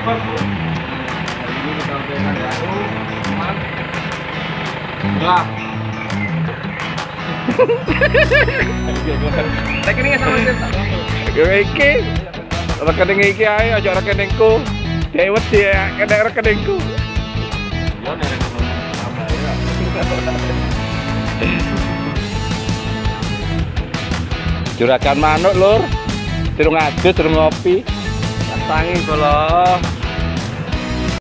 Bos. Hari ini kita udah baru, cuman enggak. Rekeningnya sama kita. Iki rekening iki ae aja rekeningku. Dewet ya, kena rekeningku. Ya nek sama ya. Juragan manuk, Lur. Durung adus, durung ngopi. Tangi kula.